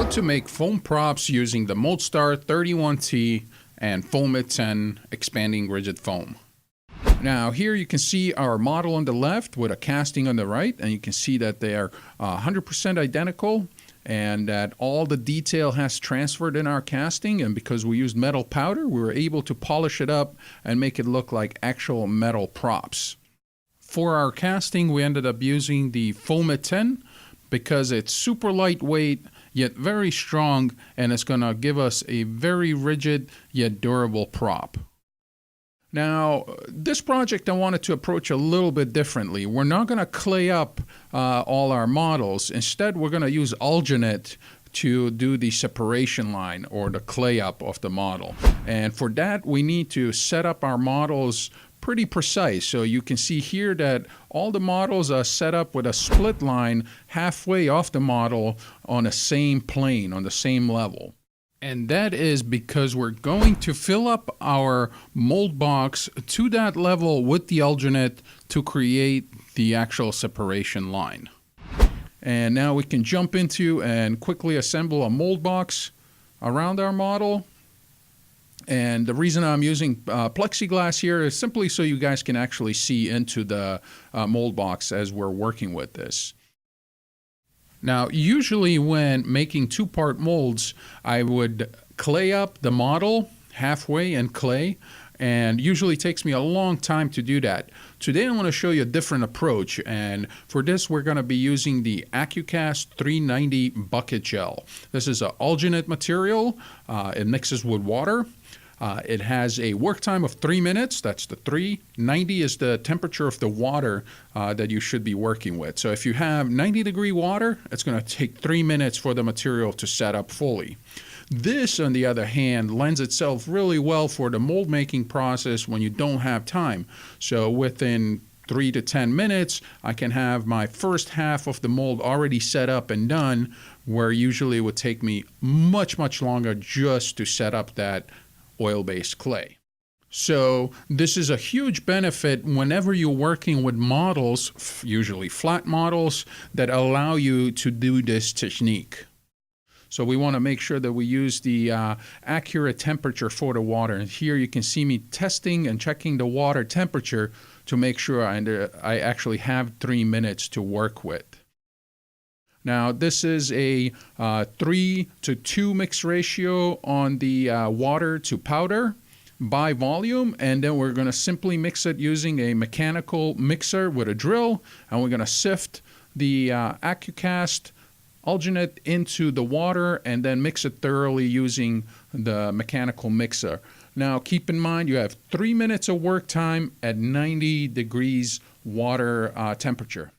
to make foam props using the Moldstar 31T and FOAM-iT 10 expanding rigid foam. Now here you can see our model on the left with a casting on the right, and you can see that they are 100% identical and that all the detail has transferred in our casting, and because we used metal powder, we were able to polish it up and make it look like actual metal props. For our casting, we ended up using the FOAM-iT 10 because it's super lightweight yet very strong, and it's going to give us a very rigid yet durable prop. Now, this project I wanted to approach a little bit differently. We're not going to clay up all our models. Instead, we're going to use alginate to do the separation line or the clay up of the model. And for that, we need to set up our models pretty precise. So you can see here that all the models are set up with a split line halfway off the model on the same plane, on the same level. And that is because we're going to fill up our mold box to that level with the alginate to create the actual separation line. And now we can jump into and quickly assemble a mold box around our model. And the reason I'm using plexiglass here is simply so you guys can actually see into the mold box as we're working with this. Now, usually when making two-part molds, I would clay up the model halfway in clay, and usually takes me a long time to do that. Today I want to show you a different approach, and for this we're going to be using the AccuCast 390 bucket gel. This is an alginate material. It mixes with water. It has a work time of 3 minutes. That's the 390 is the temperature of the water that you should be working with. So if you have 90-degree water, it's going to take 3 minutes for the material to set up fully. This, on the other hand, lends itself really well for the mold making process when you don't have time. So within 3 to 10 minutes, I can have my first half of the mold already set up and done, where usually it would take me much, much longer just to set up that oil-based clay. So this is a huge benefit whenever you're working with models, usually flat models, that allow you to do this technique. So we want to make sure that we use the accurate temperature for the water. And here you can see me testing and checking the water temperature to make sure I actually have 3 minutes to work with. Now this is a 3:2 mix ratio on the water to powder by volume, and then we're going to simply mix it using a mechanical mixer with a drill, and we're going to sift the AccuCast alginate into the water and then mix it thoroughly using the mechanical mixer. Now keep in mind you have 3 minutes of work time at 90 degrees water temperature.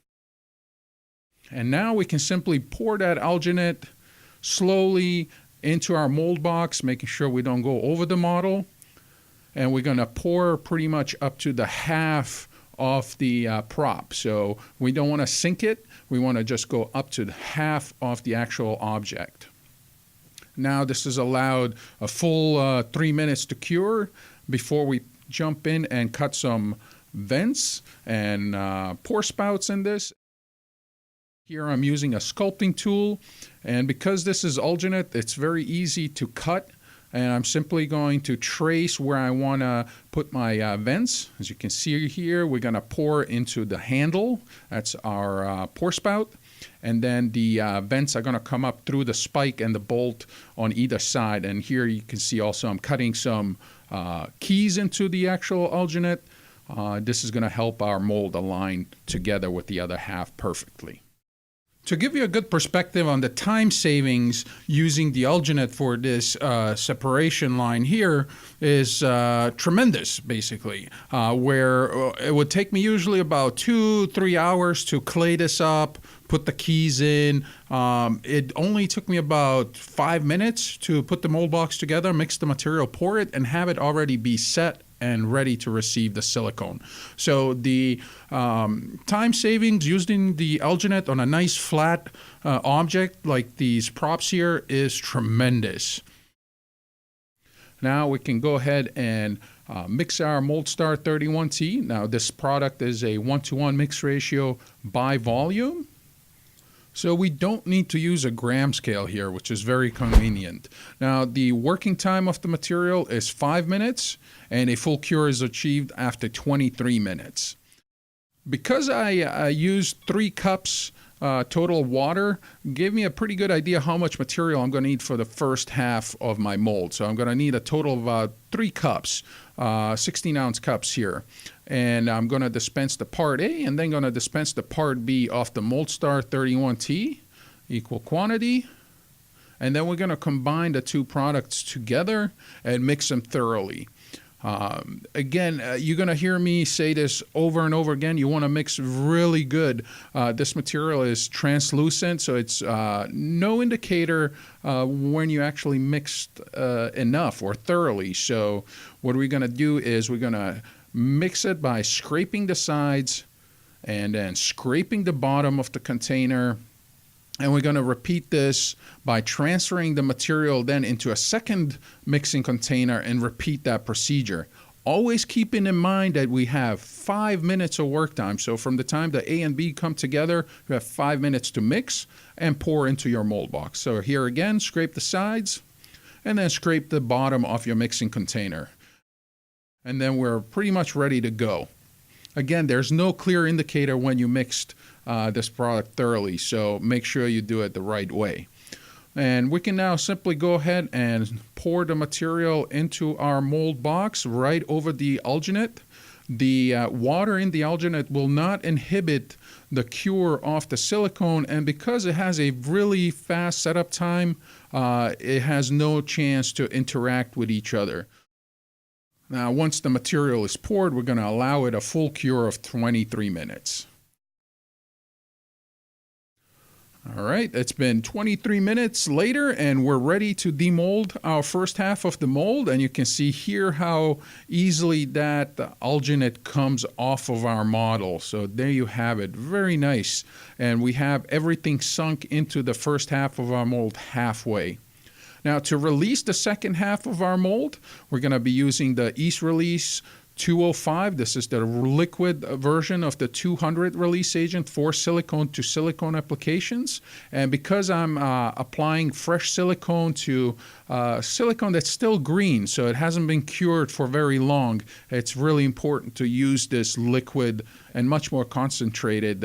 And now we can simply pour that alginate slowly into our mold box, making sure we don't go over the model. And we're going to pour pretty much up to the half of the prop. So we don't want to sink it. We want to just go up to the half of the actual object. Now this has allowed a full 3 minutes to cure before we jump in and cut some vents and pour spouts in this. Here I'm using a sculpting tool, and because this is alginate, it's very easy to cut, and I'm simply going to trace where I want to put my vents. As you can see here, we're going to pour into the handle. That's our pour spout, and then the vents are going to come up through the spike and the bolt on either side. And here you can see also I'm cutting some keys into the actual alginate. This is going to help our mold align together with the other half perfectly. To give you a good perspective on the time savings using the alginate for this separation line here is tremendous, basically, where it would take me usually about 2-3 hours to clay this up, put the keys in. It only took me about 5 minutes to put the mold box together, mix the material, pour it, and have it already be set and ready to receive the silicone. So the time savings using the alginate on a nice flat object like these props here is tremendous. Now we can go ahead and mix our Moldstar 31T. Now this product is a 1:1 mix ratio by volume. So we don't need to use a gram scale here, which is very convenient. Now, the working time of the material is 5 minutes, and a full cure is achieved after 23 minutes. Because I used 3 cups total Water gave me a pretty good idea how much material I'm going to need for the first half of my mold. So I'm going to need a total of 3 cups, 16-ounce cups here. And I'm going to dispense the part A and then going to dispense the part B off the MoldStar 31T, equal quantity. And then we're going to combine the 2 products together and mix them thoroughly. Again, you're going to hear me say this over and over again. You want to mix really good. This material is translucent, so it's no indicator when you actually mixed enough or thoroughly. So what we're going to do is we're going to mix it by scraping the sides and then scraping the bottom of the container. And we're going to repeat this by transferring the material then into a second mixing container and repeat that procedure. Always keeping in mind that we have 5 minutes of work time. So from the time the A and B come together, you have 5 minutes to mix and pour into your mold box. So here again, scrape the sides and then scrape the bottom of your mixing container. And then we're pretty much ready to go. Again, there's no clear indicator when you mixed this product thoroughly, so make sure you do it the right way. And we can now simply go ahead and pour the material into our mold box right over the alginate. The water in the alginate will not inhibit the cure of the silicone, and because it has a really fast setup time, it has no chance to interact with each other. Now, once the material is poured, we're going to allow it a full cure of 23 minutes. All right, it's been 23 minutes later, and we're ready to demold our first half of the mold. And you can see here how easily that alginate comes off of our model. So there you have it, very nice. And we have everything sunk into the first half of our mold halfway. Now, to release the second half of our mold, we're going to be using the Ease Release 205. This is the liquid version of the 200 release agent for silicone to silicone applications. And because I'm applying fresh silicone to silicone that's still green, so it hasn't been cured for very long, it's really important to use this liquid and much more concentrated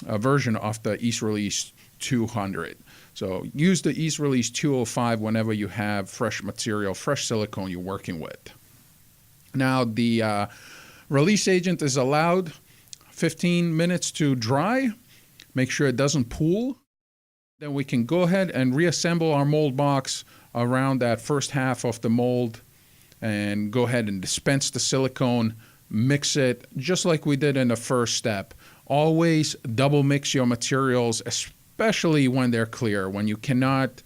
version of the Ease Release 200. So use the Ease Release 205 whenever you have fresh material, fresh silicone you're working with. Now, the release agent is allowed 15 minutes to dry. Make sure it doesn't pool. Then we can go ahead and reassemble our mold box around that first half of the mold and go ahead and dispense the silicone, mix it just like we did in the first step. Always double mix your materials, especially when they're clear, when you cannot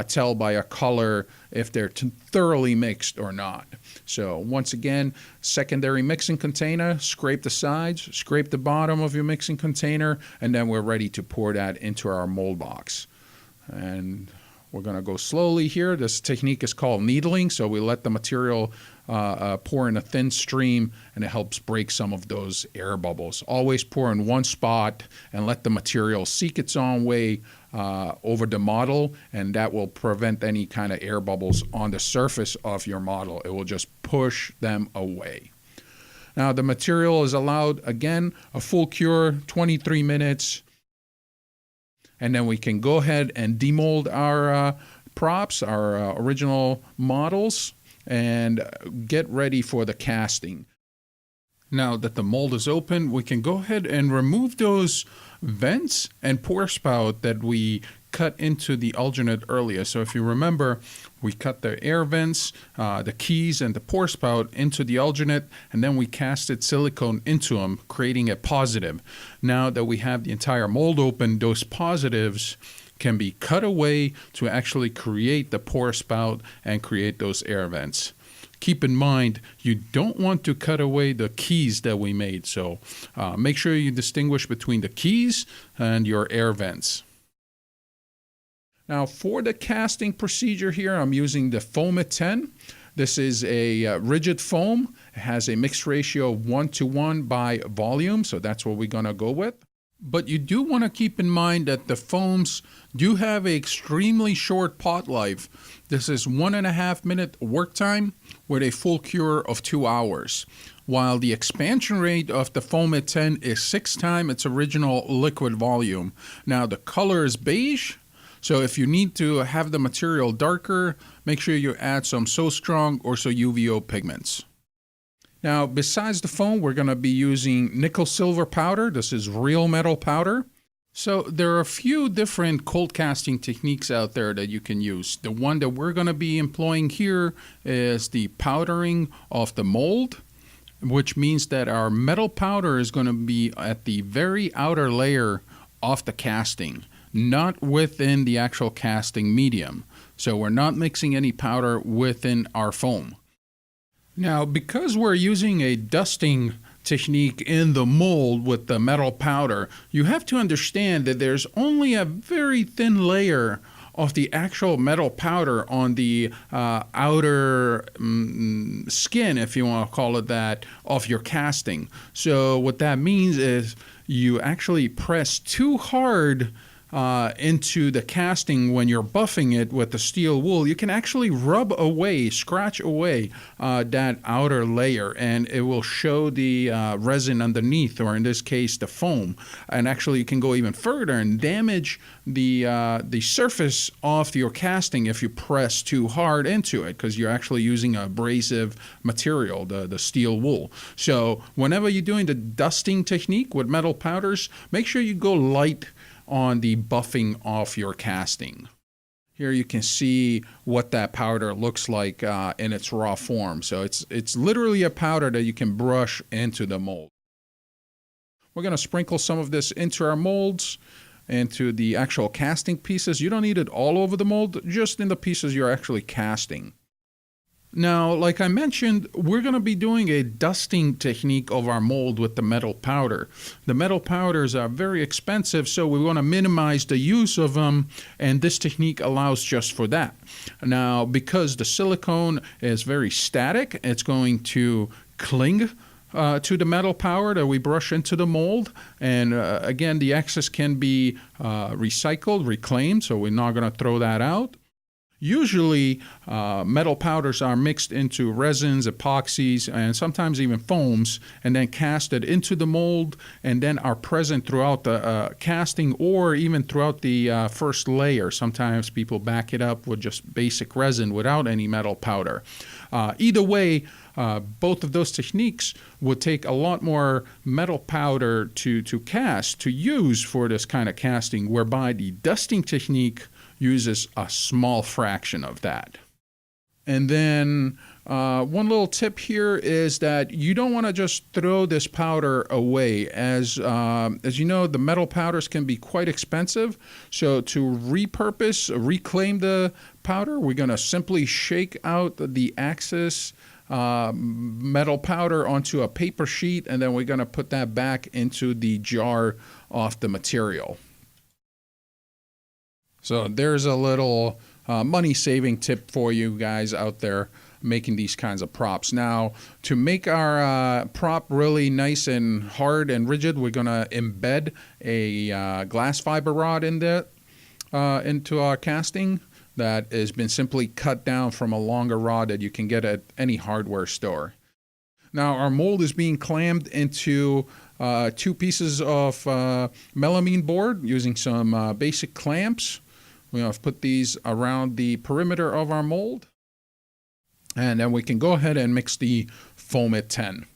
tell by a color if they're thoroughly mixed or not. So once again, secondary mixing container, scrape the sides, scrape the bottom of your mixing container, and then we're ready to pour that into our mold box. And we're going to go slowly here. This technique is called needling, so we let the material pour in a thin stream, and it helps break some of those air bubbles. Always pour in one spot and let the material seek its own way over the model, and that will prevent any kind of air bubbles on the surface of your model. It will just push them away. Now, the material is allowed, again, a full cure, 23 minutes. And then we can go ahead and demold our props, our original models, and get ready for the casting. Now that the mold is open, we can go ahead and remove those vents and pour spout that we cut into the alginate earlier. So if you remember, we cut the air vents, the keys, and the pour spout into the alginate, and then we casted silicone into them, creating a positive. Now that we have the entire mold open, those positives can be cut away to actually create the pour spout and create those air vents. Keep in mind, you don't want to cut away the keys that we made, so make sure you distinguish between the keys and your air vents. Now, for the casting procedure here, I'm using the FOAM-iT 10. This is a rigid foam. It has a mixed ratio of 1:1 by volume, so that's what we're going to go with. But you do want to keep in mind that the foams do have an extremely short pot life. This is 1.5 minute work time with a full cure of 2 hours. While the expansion rate of the FOAM-iT 10 is 6 times its original liquid volume. Now the color is beige, so if you need to have the material darker, make sure you add some So Strong or So UVO pigments. Now, besides the foam, we're going to be using nickel silver powder. This is real metal powder. So there are a few different cold casting techniques out there that you can use. The one that we're going to be employing here is the powdering of the mold, which means that our metal powder is going to be at the very outer layer of the casting, not within the actual casting medium. So we're not mixing any powder within our foam. Now, because we're using a dusting technique in the mold with the metal powder, you have to understand that there's only a very thin layer of the actual metal powder on the outer skin, if you want to call it that, of your casting. So what that means is you actually press too hard into the casting when you're buffing it with the steel wool. You can actually rub away, scratch away that outer layer, and it will show the resin underneath, or in this case the foam. And actually you can go even further and damage the surface of your casting if you press too hard into it, because you're actually using an abrasive material, the steel wool. So whenever you're doing the dusting technique with metal powders, make sure you go light on the buffing of your casting. Here you can see what that powder looks like in its raw form. So it's literally a powder that you can brush into the mold. We're going to sprinkle some of this into our molds, into the actual casting pieces. You don't need it all over the mold, just in the pieces you're actually casting. Now, like I mentioned, we're going to be doing a dusting technique of our mold with the metal powder. The metal powders are very expensive, so we want to minimize the use of them, and this technique allows just for that. Now, because the silicone is very static, it's going to cling to the metal powder that we brush into the mold, and again, the excess can be recycled, reclaimed, so we're not going to throw that out. Usually, metal powders are mixed into resins, epoxies, and sometimes even foams, and then casted into the mold, and then are present throughout the casting, or even throughout the first layer. Sometimes people back it up with just basic resin without any metal powder. Either way, both of those techniques would take a lot more metal powder to cast, to use for this kind of casting, whereby the dusting technique uses a small fraction of that. And then one little tip here is that you don't want to just throw this powder away. As you know, the metal powders can be quite expensive. So to repurpose, reclaim the powder, we're going to simply shake out the excess metal powder onto a paper sheet, and then we're going to put that back into the jar of the material. So there's a little money-saving tip for you guys out there making these kinds of props. Now, to make our prop really nice and hard and rigid, we're going to embed a glass fiber rod in that, into our casting that has been simply cut down from a longer rod that you can get at any hardware store. Now, our mold is being clammed into 2 pieces of melamine board using some basic clamps. We have put these around the perimeter of our mold. And then we can go ahead and mix the FOAM-iT 10.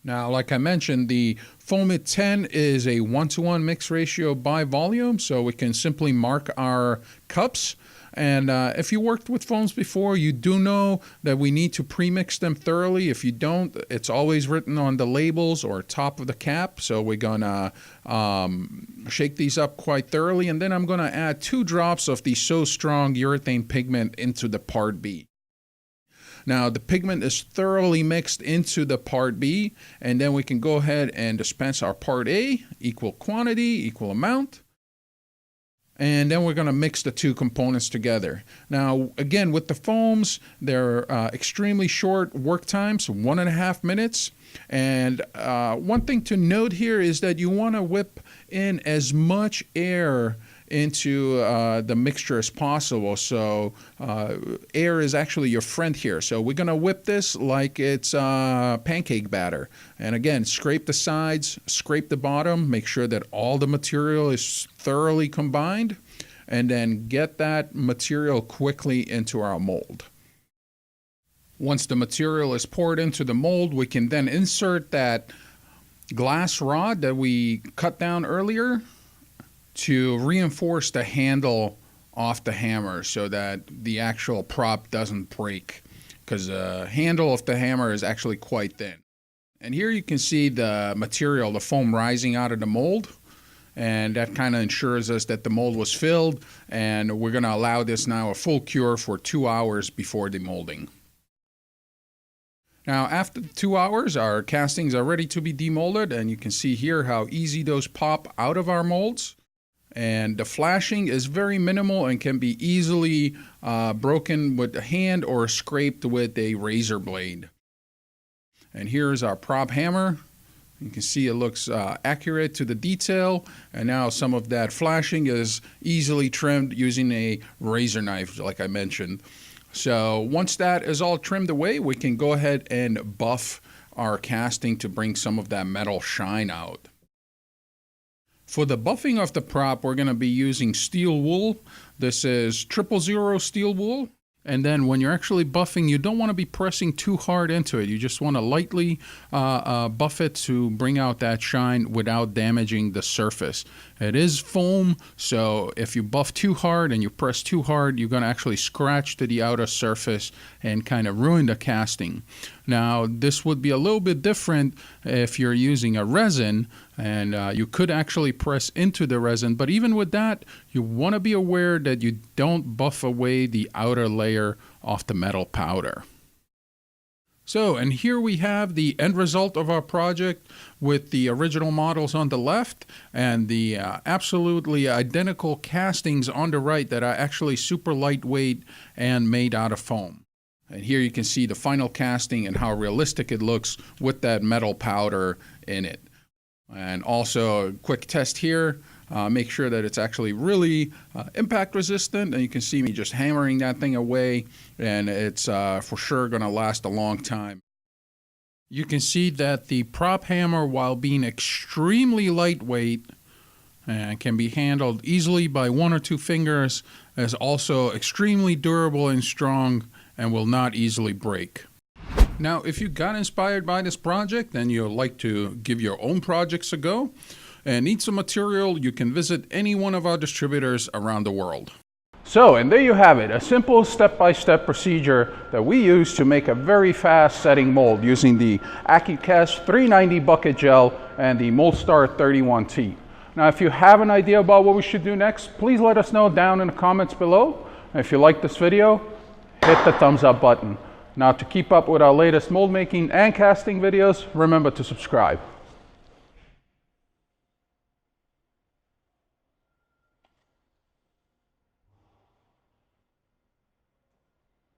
Now, like I mentioned, the FOAM-iT 10 is a 1-to-1 mix ratio by volume, so we can simply mark our cups. And if you worked with foams before, you do know that we need to pre-mix them thoroughly. If you don't, it's always written on the labels or top of the cap. So we're going to shake these up quite thoroughly. And then I'm going to add 2 drops of the So Strong urethane pigment into the part B. Now, the pigment is thoroughly mixed into the part B, and then we can go ahead and dispense our part A, equal quantity, equal amount. And then we're going to mix the two components together. Now, again, with the foams, they're extremely short work times, 1.5 minutes. And one thing to note here is that you want to whip in as much air into the mixture as possible. So air is actually your friend here. So we're going to whip this like it's pancake batter. And again, scrape the sides, scrape the bottom, make sure that all the material is thoroughly combined, and then get that material quickly into our mold. Once the material is poured into the mold, we can then insert that glass rod that we cut down earlier to reinforce the handle off the hammer so that the actual prop doesn't break, because the handle of the hammer is actually quite thin. And here you can see the material, the foam rising out of the mold, and that kind of ensures us that the mold was filled, and we're going to allow this now a full cure for 2 hours before demolding. Now, after 2 hours, our castings are ready to be demolded, and you can see here how easy those pop out of our molds. And the flashing is very minimal and can be easily broken with a hand or scraped with a razor blade. And here's our prop hammer. You can see it looks accurate to the detail, and now some of that flashing is easily trimmed using a razor knife, like I mentioned. So once that is all trimmed away, we can go ahead and buff our casting to bring some of that metal shine out. For the buffing of the prop, we're going to be using steel wool. This is 000 steel wool. And then when you're actually buffing, you don't want to be pressing too hard into it. You just want to lightly buff it to bring out that shine without damaging the surface. It is foam, so if you buff too hard and you press too hard, you're going to actually scratch to the outer surface and kind of ruin the casting. Now, this would be a little bit different if you're using a resin, and you could actually press into the resin, but even with that, you want to be aware that you don't buff away the outer layer of the metal powder. So, and here we have the end result of our project with the original models on the left and the absolutely identical castings on the right that are actually super lightweight and made out of foam. And here you can see the final casting and how realistic it looks with that metal powder in it. And also a quick test here. Make sure that it's actually really impact resistant, and you can see me just hammering that thing away, and it's for sure going to last a long time. You can see that the prop hammer, while being extremely lightweight and can be handled easily by 1 or 2 fingers, is also extremely durable and strong and will not easily break. Now, if you got inspired by this project and you'd like to give your own projects a go and need some material, you can visit any one of our distributors around the world. So, and there you have it, a simple step-by-step procedure that we use to make a very fast setting mold using the AccuCast 390 bucket gel and the MoldStar 31T. Now, if you have an idea about what we should do next, please let us know down in the comments below. And if you like this video, hit the thumbs up button. Now, to keep up with our latest mold making and casting videos, remember to subscribe.